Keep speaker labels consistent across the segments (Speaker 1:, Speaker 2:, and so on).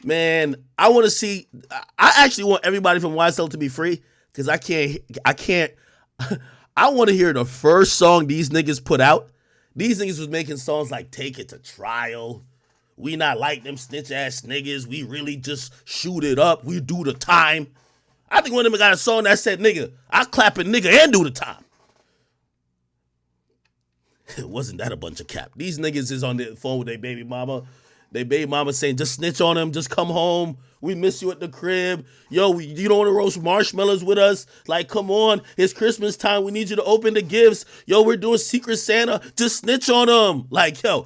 Speaker 1: Man, I want to see. I actually want everybody from YSL to be free because I can't. I want to hear the first song these niggas put out. These niggas was making songs like "Take It to Trial." We not like them snitch ass niggas. We really just shoot it up. We do the time. I think one of them got a song that said, "Nigga, I clap a nigga and do the time." Wasn't that a bunch of cap? These niggas is on the phone with their baby mama. They baby mama saying, just snitch on him, just come home. We miss you at the crib. Yo, you don't want to roast marshmallows with us? Like, come on, it's Christmas time. We need you to open the gifts. Yo, we're doing Secret Santa. Just snitch on them. Like, yo,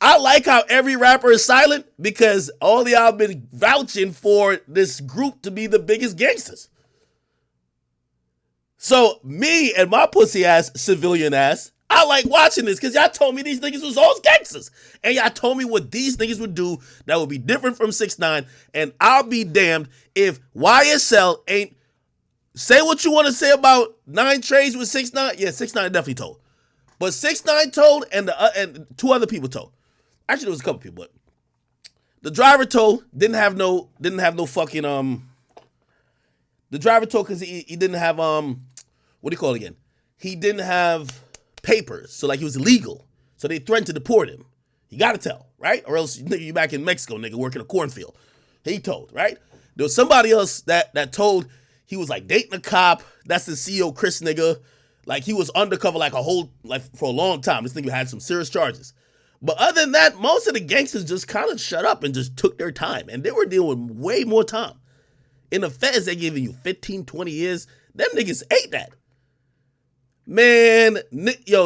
Speaker 1: I like how every rapper is silent because all y'all been vouching for this group to be the biggest gangsters. So me and my pussy ass, civilian ass, I like watching this because y'all told me these niggas was all gangsters. And y'all told me what these niggas would do that would be different from 6ix9ine. And I'll be damned if YSL ain't, say what you want to say about 9 Trades with 6ix9ine. Yeah, 6ix9ine definitely told. But 6ix9ine told and 2 other people told. Actually, there was a couple people, but the driver told, didn't have no fucking, the driver told because he didn't have, what do you call it again? He didn't have papers, so like he was illegal. So they threatened to deport him. You gotta tell, right? Or else nigga, you back in Mexico, nigga, working a cornfield. He told, right? There was somebody else that told he was like dating a cop. That's the CEO Chris nigga. Like he was undercover for a long time. This nigga had some serious charges. But other than that, most of the gangsters just kind of shut up and just took their time. And they were dealing with way more time. In the feds, they giving you 15, 20 years. Them niggas ate that. Man,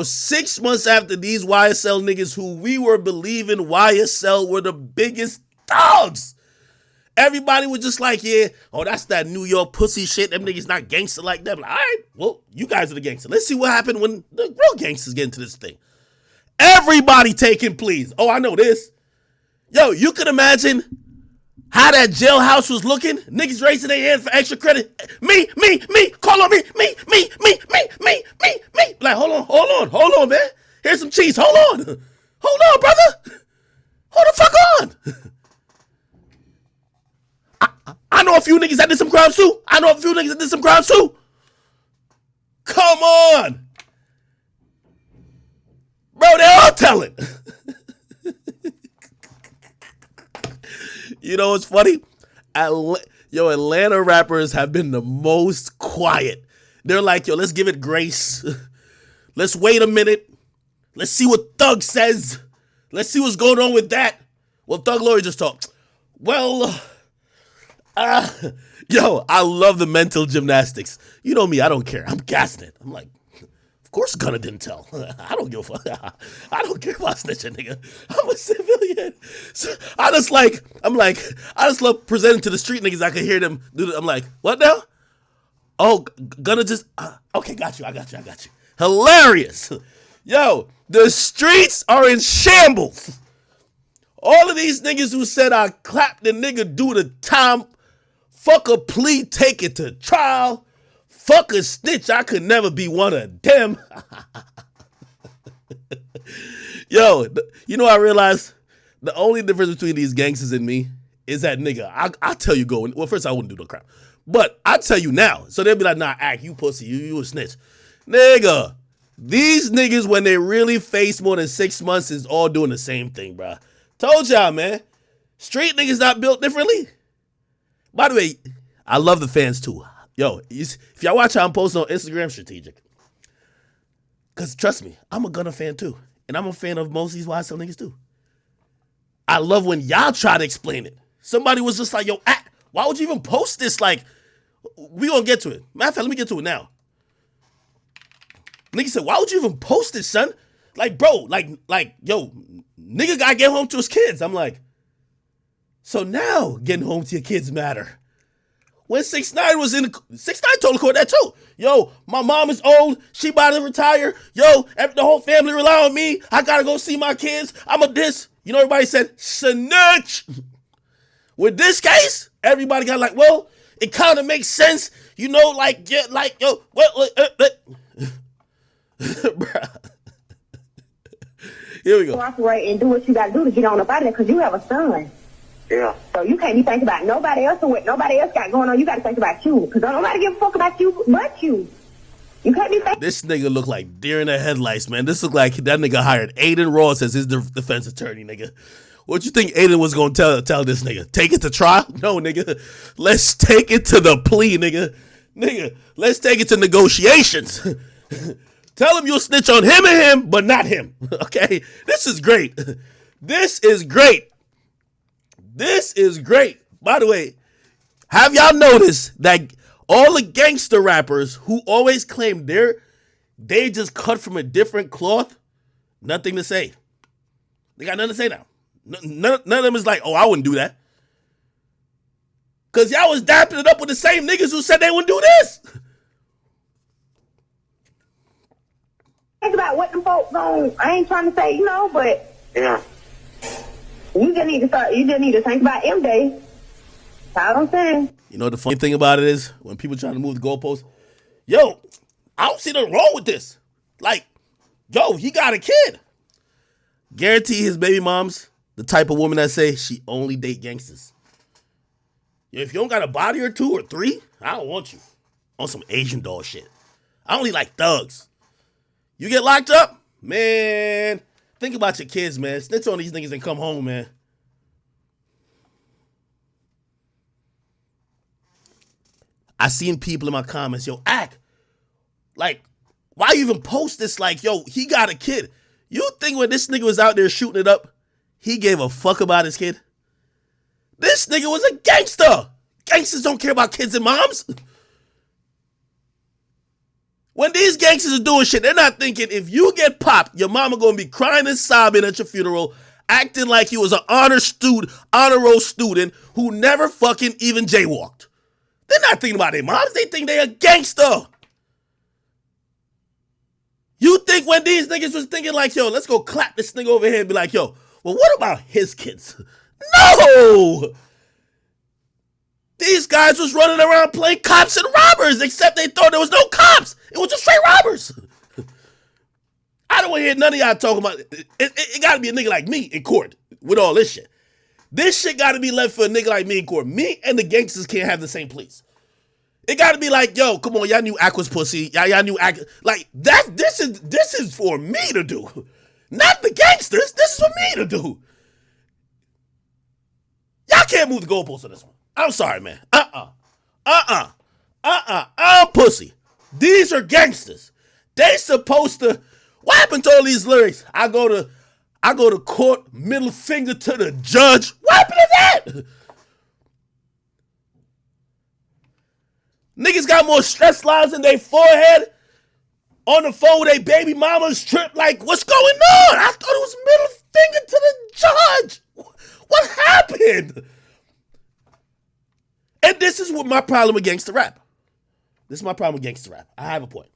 Speaker 1: 6 months after these YSL niggas who we were believing YSL were the biggest dogs. Everybody was just like, yeah, oh, that's that New York pussy shit. Them niggas not gangster like them. Like, all right, well, you guys are the gangster. Let's see what happened when the real gangsters get into this thing. Everybody taking pleas. Oh, I know this. Yo, you can imagine how that jailhouse was looking. Niggas raising their hands for extra credit. Me, call on me. Like, hold on, man. Here's some cheese. Hold on, brother. Hold the fuck on. I know a few niggas that did some crimes too. Come on. Bro, they're all telling. You know what's funny? Atlanta rappers have been the most quiet. They're like, yo, let's give it grace. Let's wait a minute. Let's see what Thug says. Let's see what's going on with that. Well, Thug Lawyer just talked. Well, I love the mental gymnastics. You know me, I don't care. I'm gassing it. I'm like, of course Gunna didn't tell. I don't give a fuck. I don't care about snitching, nigga. I'm a civilian. So I just love presenting to the street niggas. I can hear them do that. I'm like, what now? Oh, Gunna just, okay, got you. I got you. Hilarious. Yo, the streets are in shambles. All of these niggas who said I clapped the nigga do the time, fuck a plea, take it to trial. Fuck a snitch, I could never be one of them. Yo, I realized the only difference between these gangsters and me is that nigga, I tell you well, first I wouldn't do no crap. But I tell you now, so they'll be like, nah, act, you pussy, you a snitch. Nigga, these niggas, when they really face more than 6 months, is all doing the same thing, bro. Told y'all, man. Street niggas not built differently. By the way, I love the fans too. Yo, if y'all watch how I'm posting on Instagram, strategic. Because trust me, I'm a Gunna fan too. And I'm a fan of most of these YSL niggas too. I love when y'all try to explain it. Somebody was just like, yo, why would you even post this? Like, we gonna get to it. Matter of fact, let me get to it now. Nigga said, why would you even post this, son? Like, bro, yo, nigga gotta get home to his kids. I'm like, so now getting home to your kids matter. When 6ix9ine was 6ix9ine told the court that too. Yo, my mom is old. She about to retire. Yo, the whole family rely on me. I gotta go see my kids. I'm a this. You know, everybody said, snitch. With this case, everybody got like, well, it kind of makes sense. You know, like, yeah, like, yo, what? Bruh. Here we go.
Speaker 2: Cooperate and do what you gotta do to get on up out of there because you have a son. Yeah. So you can't be thinking about nobody else or what nobody else got going on. You got to think about you. Because don't nobody give a fuck about you but you. You can't be thinking.
Speaker 1: This nigga look like deer in the headlights, man. This look like that nigga hired Aiden Ross as his defense attorney, nigga. What you think Aiden was going to tell this nigga? Take it to trial? No, nigga. Let's take it to the plea, nigga. Nigga, let's take it to negotiations. Tell him you'll snitch on him and him, but not him. Okay? This is great. This is great. This is great. By the way, have y'all noticed that all the gangster rappers who always claim they just cut from a different cloth, nothing to say. They got nothing to say now. None of them is like, oh, I wouldn't do that. Because y'all was dapping it up with the same niggas who said they wouldn't do this.
Speaker 2: Think about what them folks on. I ain't trying to say, but
Speaker 3: Yeah.
Speaker 2: you just need to think about them days. That's all I'm saying.
Speaker 1: You know the funny thing about it is when people try to move the goalposts, yo, I don't see nothing wrong with this. Like, yo, he got a kid. Guarantee his baby mom's the type of woman that say she only date gangsters. If you don't got a body or 2 or 3, I don't want you. On some Asian doll shit. I only like thugs. You get locked up? Man, think about your kids, man. Snitch on these niggas and come home, man. I seen people in my comments, yo, like, why you even post this? Like, yo, he got a kid. You think when this nigga was out there shooting it up, he gave a fuck about his kid? This nigga was a gangster. Gangsters don't care about kids and moms. When these gangsters are doing shit, they're not thinking if you get popped, your mama gonna be crying and sobbing at your funeral, acting like you was an honor roll student who never fucking even jaywalked. They're not thinking about their moms. They think they a gangster. You think when these niggas was thinking like, yo, let's go clap this nigga over here and be like, yo, well, what about his kids? No! These guys was running around playing cops and robbers, except they thought there was no cops. It was just straight robbers. I don't want to hear none of y'all talking about it. It got to be a nigga like me in court with all this shit. This shit got to be left for a nigga like me in court. Me and the gangsters can't have the same pleas. It got to be like, yo, come on, y'all knew Ack was pussy. Y'all knew Ack. Like, this is for me to do. Not the gangsters. This is for me to do. Y'all can't move the goalposts on this one. I'm sorry, man. I'm pussy. These are gangsters. They supposed to. What happened to all these lyrics? I go to court, middle finger to the judge. What happened to that? Niggas got more stress lines in their forehead. On the phone with their baby mama's trip. Like, what's going on? I thought it was middle finger to the judge. What happened? And this is what my problem with gangster rap. This is my problem with gangster rap. I have a point.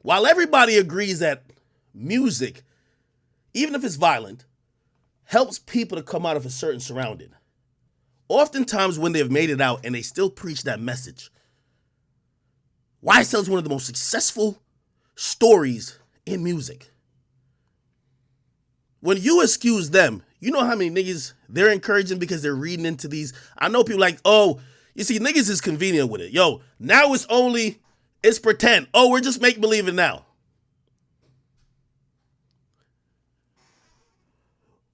Speaker 1: While everybody agrees that music, even if it's violent, helps people to come out of a certain surrounding, oftentimes when they've made it out and they still preach that message, YSL is one of the most successful stories in music. When you excuse them, you know how many niggas they're encouraging because they're reading into these. I know people like, oh, you see, niggas is convenient with it. Yo, now it's pretend. Oh, we're just make-believing now.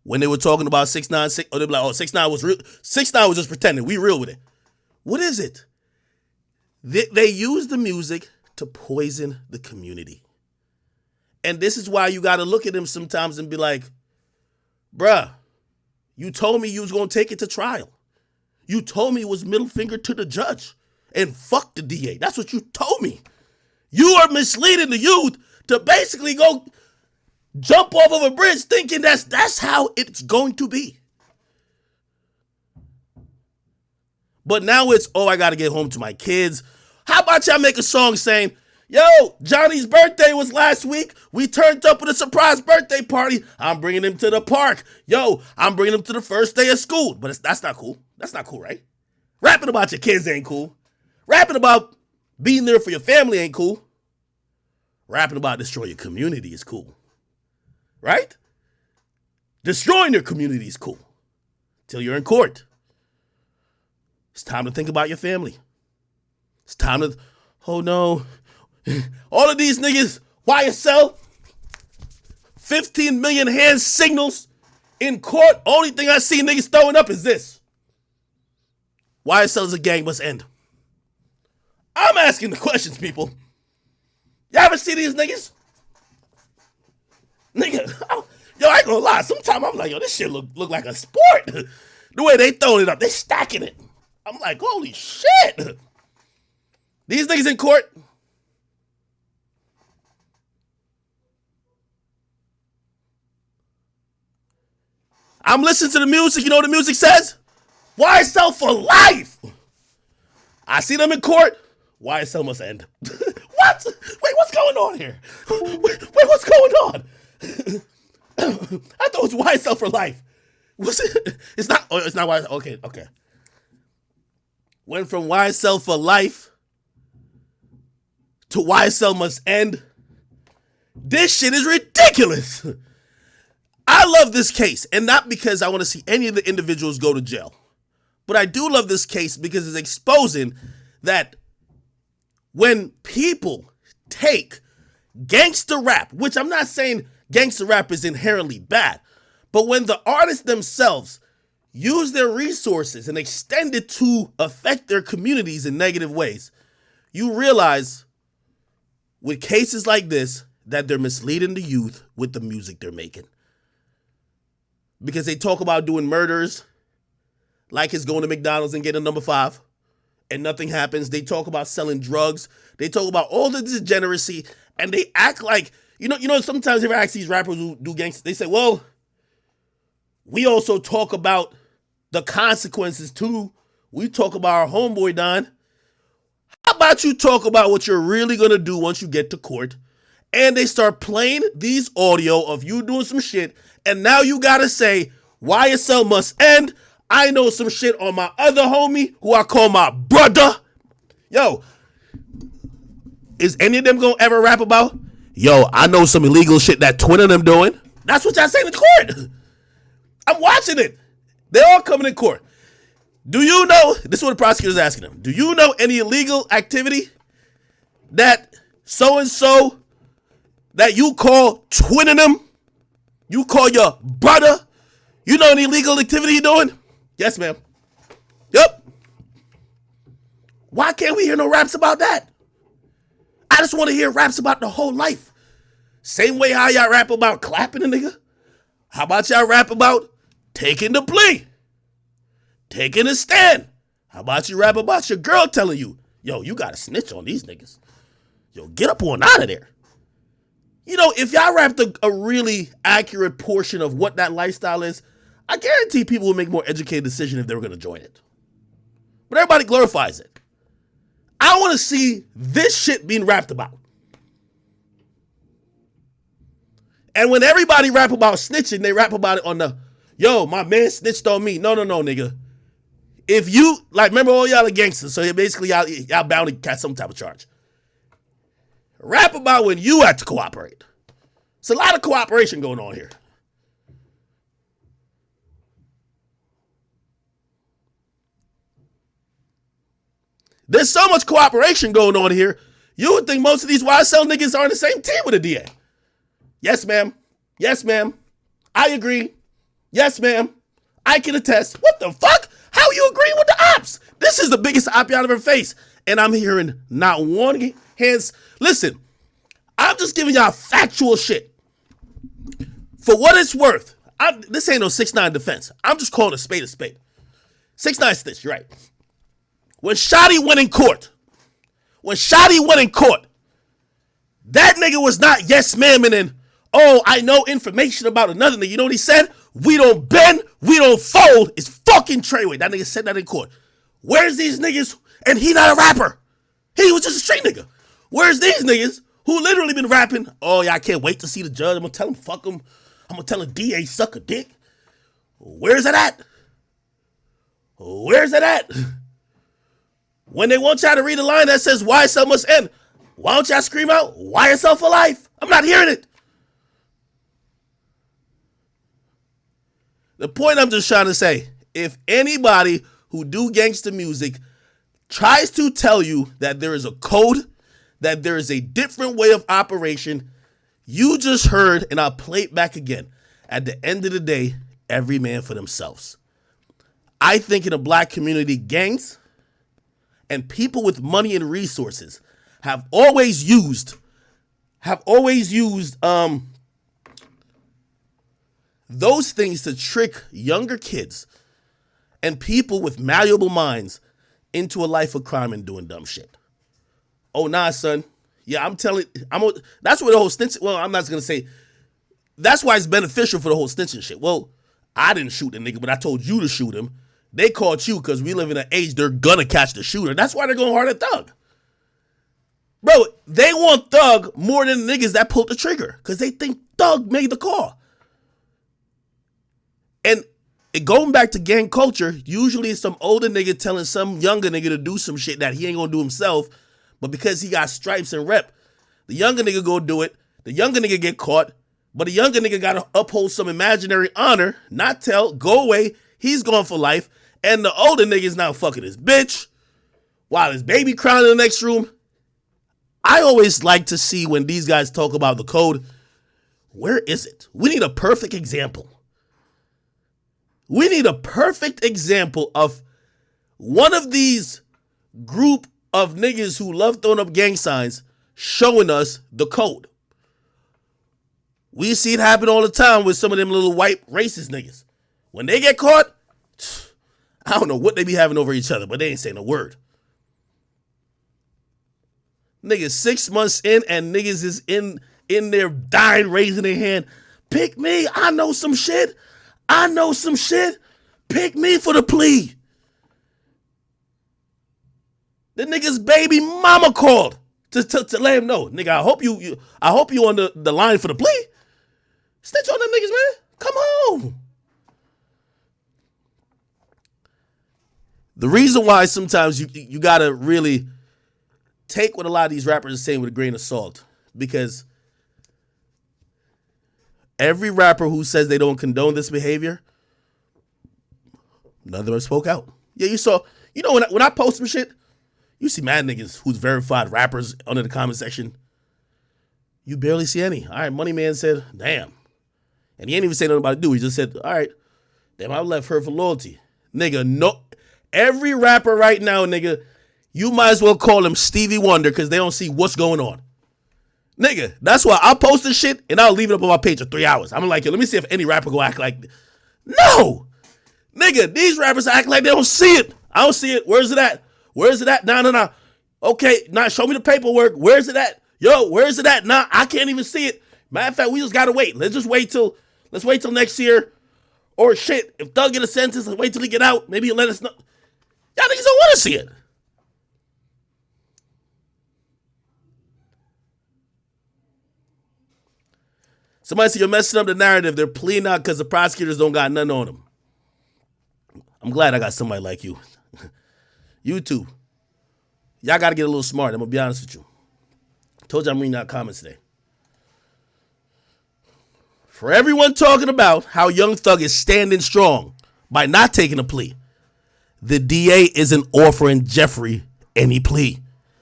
Speaker 1: When they were talking about 6ix9ine, they were like, oh, 6ix9ine was real. 6ix9ine was just pretending. We real with it. What is it? They use the music to poison the community. And this is why you got to look at them sometimes and be like, bruh, you told me you was going to take it to trial. You told me it was middle finger to the judge and fuck the DA. That's what you told me. You are misleading the youth to basically go jump off of a bridge thinking that's how it's going to be. But now it's, oh, I got to get home to my kids. How about y'all make a song saying, yo, Johnny's birthday was last week. We turned up with a surprise birthday party. I'm bringing him to the park. Yo, I'm bringing him to the first day of school. But that's not cool. That's not cool, right? Rapping about your kids ain't cool. Rapping about being there for your family ain't cool. Rapping about destroy your community is cool. Right? Destroying your community is cool. Till you're in court. It's time to think about your family. It's time to, oh no. All of these niggas, YSL, 15 million hand signals in court. Only thing I see niggas throwing up is this. YSL is a gang, must end. I'm asking the questions, people. Y'all ever see these niggas? Nigga, yo, I ain't gonna lie. Sometimes I'm like, yo, this shit look like a sport. The way they throwing it up, they stacking it. I'm like, holy shit. These niggas in court. I'm listening to the music. You know what the music says? YSL for life. I see them in court. YSL must end. What? Wait, what's going on here? Wait, what's going on? I thought it was YSL for life. Was it? It's not. Oh, it's not YSL. Okay. Went from YSL for life to YSL must end. This shit is ridiculous. I love this case, and not because I want to see any of the individuals go to jail, but I do love this case because it's exposing that when people take gangster rap, which I'm not saying gangster rap is inherently bad, but when the artists themselves use their resources and extend it to affect their communities in negative ways, you realize with cases like this that they're misleading the youth with the music they're making. Because they talk about doing murders like it's going to McDonald's and getting number 5 and nothing happens. They talk about selling drugs. They talk about all the degeneracy, and they act like, you know, sometimes if I ask these rappers who do gangster, they say, well, we also talk about the consequences too. We talk about our homeboy Don. How about you talk about what you're really going to do once you get to court? And they start playing these audio of you doing some shit, and now you got to say, YSL must end. I know some shit on my other homie, who I call my brother. Yo, is any of them going to ever rap about, yo, I know some illegal shit that twin of them doing? That's what y'all saying in court. I'm watching it. They're all coming in court. Do you know, this is what the prosecutor's asking them, do you know any illegal activity that so-and-so that you call twinning them, you call your brother, you know any illegal activity you doing? Yes, ma'am. Yep. Why can't we hear no raps about that? I just want to hear raps about the whole life. Same way how y'all rap about clapping a nigga. How about y'all rap about taking the plea? Taking a stand. How about you rap about your girl telling you, yo, you got to snitch on these niggas. Yo, get up on out of there. You know, if y'all rapped a really accurate portion of what that lifestyle is, I guarantee people will make more educated decision if they were going to join it. But everybody glorifies it. I want to see this shit being rapped about. And when everybody rap about snitching, they rap about it on the, yo, my man snitched on me. No, nigga. If you, like, remember all y'all are gangsters, so basically y'all bound to catch some type of charge. Rap about when you have to cooperate. It's a lot of cooperation going on here. There's so much cooperation going on here, you would think most of these YSL niggas are on the same team with the DA. Yes, ma'am. Yes, ma'am. I agree. Yes, ma'am. I can attest. What the fuck? How you agreeing with the ops? This is the biggest op y'all ever faced. And I'm hearing not one hands. Listen, I'm just giving y'all factual shit. For what it's worth, this ain't no 6ix9ine defense. I'm just calling a spade a spade. 6ix9ine snitch, you're right. When Chidi went in court, that nigga was not yes ma'am and then, oh, I know information about another nigga. You know what he said? We don't bend, we don't fold. It's fucking Treyway. That nigga said that in court. Where's these niggas? And he not a rapper. He was just a street nigga. Where's these niggas who literally been rapping? Oh yeah, I can't wait to see the judge. I'm gonna tell him fuck him. I'm gonna tell him DA suck a dick. Where's it at? Where's it at? When they want y'all to read a line that says YSL must end, why don't y'all scream out YSL for life? I'm not hearing it. The point I'm just trying to say, if anybody who do gangster music tries to tell you that there is a code, that there is a different way of operation, you just heard, and I'll play it back again. At the end of the day, every man for themselves. I think in the black community, gangs and people with money and resources have always used those things to trick younger kids and people with malleable minds into a life of crime and doing dumb shit. Oh, nah, son. Yeah, that's where the whole Stinson, well, I'm not going to say, that's why it's beneficial for the whole Stinson shit. Well, I didn't shoot the nigga, but I told you to shoot him. They caught you because we live in an age they're going to catch the shooter. That's why they're going hard at Thug. Bro, they want Thug more than the niggas that pulled the trigger because they think Thug made the call. And going back to gang culture, usually it's some older nigga telling some younger nigga to do some shit that he ain't gonna do himself, but because he got stripes and rep, the younger nigga go do it, the younger nigga get caught, but the younger nigga gotta uphold some imaginary honor, not tell, go away, he's gone for life, and the older nigga's now fucking his bitch, while his baby crying in the next room. I always like to see when these guys talk about the code, where is it? We need a perfect example. We need a perfect example of one of these group of niggas who love throwing up gang signs showing us the code. We see it happen all the time with some of them little white racist niggas. When they get caught, I don't know what they be having over each other, but they ain't saying a word. Niggas 6 months in and niggas is in there dying, raising their hand. Pick me, I know some shit. I know some shit. Pick me for the plea. The nigga's baby mama called to let him know. Nigga, I hope you on the line for the plea. Snitch on them niggas, man. Come home. The reason why sometimes you gotta really take what a lot of these rappers are saying with a grain of salt, because every rapper who says they don't condone this behavior, none of them spoke out. Yeah, when I post some shit, you see mad niggas who's verified rappers under the comment section. You barely see any. All right, Money Man said, damn. And he ain't even say nothing about it, He just said, all right, damn, I left her for loyalty. Nigga, no. Every rapper right now, nigga, you might as well call him Stevie Wonder because they don't see what's going on. Nigga, that's why I'll post this shit and I'll leave it up on my page for 3 hours. I'm like, yo, let me see if any rapper go act like. No! Nigga, these rappers act like they don't see it. I don't see it. Where's it at? Where's it at? Nah. Okay, nah, show me the paperwork. Where's it at? Yo, where's it at? Nah, I can't even see it. Matter of fact, we just gotta wait. Let's wait till next year. Or shit, if Thug get a sentence, let's wait till he get out. Maybe he'll let us know. Y'all niggas don't want to see it. Somebody said you're messing up the narrative. They're pleading out because the prosecutors don't got nothing on them. I'm glad I got somebody like you. You too. Y'all got to get a little smart. I'm going to be honest with you. Told you I'm reading out comments today. For everyone talking about how Young Thug is standing strong by not taking a plea, the DA isn't offering Jeffrey any plea.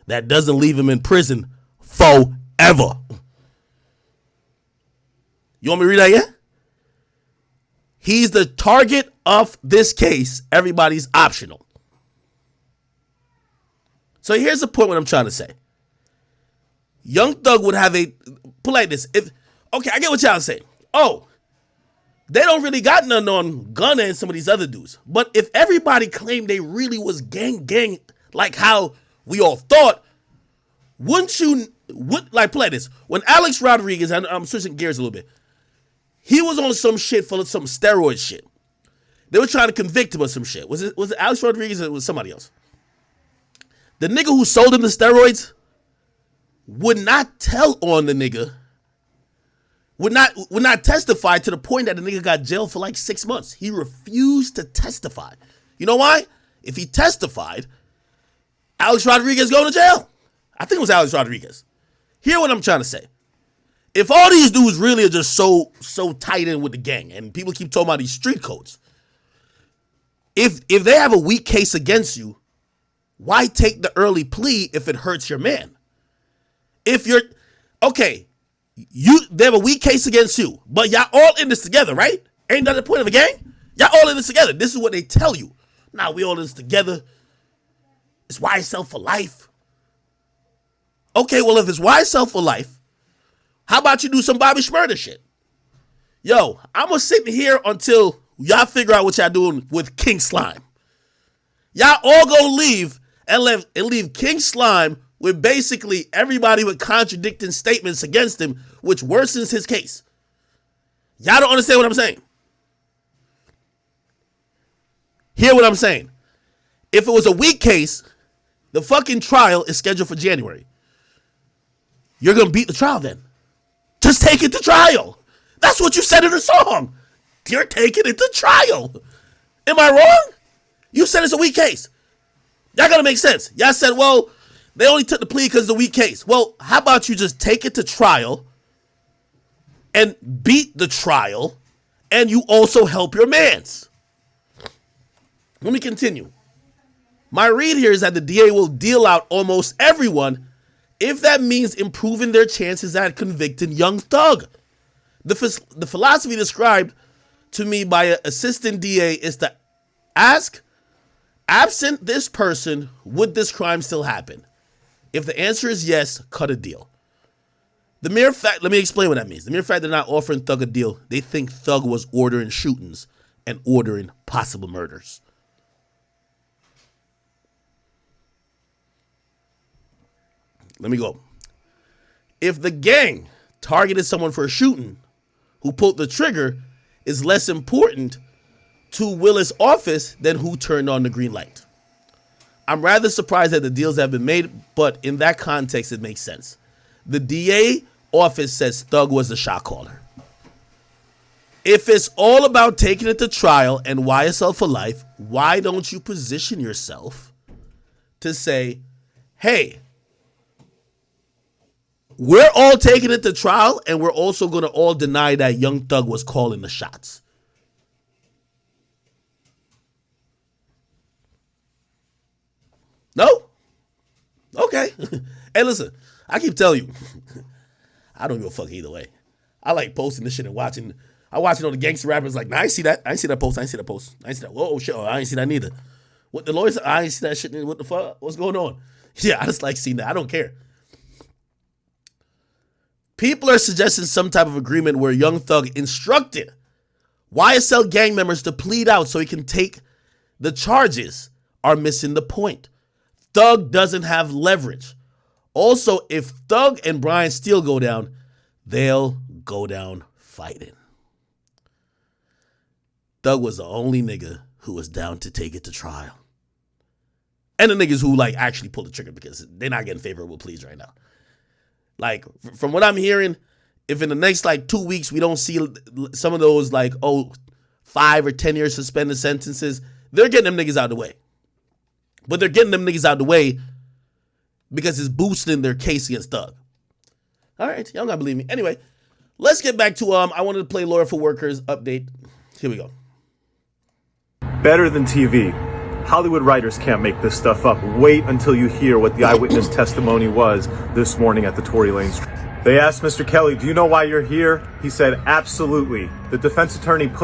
Speaker 1: That doesn't leave him in prison forever. You want me to read that again? He's the target of this case. Everybody's optional. So here's the point what I'm trying to say. Young Thug would have put like this. Okay, I get what y'all saying. Oh, they don't really got nothing on Gunna and some of these other dudes. But if everybody claimed they really was gang, like how we all thought, like play this. When Alex Rodriguez, I'm switching gears a little bit, he was on some shit full of some steroid shit. They were trying to convict him of some shit. Was it Alex Rodriguez or was it somebody else? The nigga who sold him the steroids would not tell on the nigga, would not testify to the point that the nigga got jailed for like 6 months. He refused to testify. You know why? If he testified, Alex Rodriguez going to jail. I think it was Alex Rodriguez. Hear what I'm trying to say. If all these dudes really are just so tight in with the gang, and people keep talking about these street codes, if they have a weak case against you, why take the early plea if it hurts your man? If you're okay, they have a weak case against you, but y'all all in this together, right? Ain't that the point of a gang? Y'all all in this together. This is what they tell you. Nah, we all in this together. It's YSL for life. Okay, well, if it's YSL for life, how about you do some Bobby Shmurda shit? Yo, I'm going to sit here until y'all figure out what y'all doing with King Slime. Y'all all go leave and leave King Slime with basically everybody with contradicting statements against him, which worsens his case. Y'all don't understand what I'm saying. Hear what I'm saying. If it was a weak case, the fucking trial is scheduled for January. You're going to beat the trial then. Just take it to trial. That's what you said in the song. You're taking it to trial. Am I wrong? You said it's a weak case. Y'all got to make sense. Y'all said, well, they only took the plea because it's a weak case. Well, how about you just take it to trial and beat the trial, and you also help your mans? Let me continue. My read here is that the DA will deal out almost everyone if that means improving their chances at convicting Young Thug. The philosophy described to me by an assistant DA is to ask, absent this person, would this crime still happen? If the answer is yes, cut a deal. The mere fact, let me explain what that means. The mere fact they're not offering Thug a deal, they think Thug was ordering shootings and ordering possible murders. Let me go. If the gang targeted someone for a shooting, who pulled the trigger is less important to Willis' office than who turned on the green light. I'm rather surprised that the deals have been made, but in that context, it makes sense. The DA office says Thug was the shot caller. If it's all about taking it to trial and YSL for life, why don't you position yourself to say, hey, we're all taking it to trial, and we're also going to all deny that Young Thug was calling the shots. No? Okay. Hey, listen, I keep telling you, I don't give a fuck either way. I like posting this shit and watching. I'm watching all the gangster rappers like, nah, I ain't see that. I ain't see that post. I ain't see that post. I ain't see that. Whoa, shit. I ain't see that neither. What the lawyers, I ain't see that shit. What the fuck? What's going on? Yeah, I just like seeing that. I don't care. People are suggesting some type of agreement where Young Thug instructed YSL gang members to plead out so he can take the charges are missing the point. Thug doesn't have leverage. Also, if Thug and Brian Steele go down, they'll go down fighting. Thug was the only nigga who was down to take it to trial. And the niggas who like actually pulled the trigger because they're not getting favorable pleas right now. Like, from what I'm hearing, if in the next, 2 weeks we don't see some of those, 5 or 10 year suspended sentences, they're getting them niggas out of the way. But they're getting them niggas out of the way because it's boosting their case against Thug. All right, y'all gotta believe me. Anyway, let's get back to, I wanted to play Lawyer for Workers update. Here we go.
Speaker 3: Better than TV. Hollywood writers can't make this stuff up. Wait until you hear what the eyewitness testimony was this morning at the Tory Lanez. They asked Mr. Kelly, do you know why you're here? He said, absolutely. The defense attorney put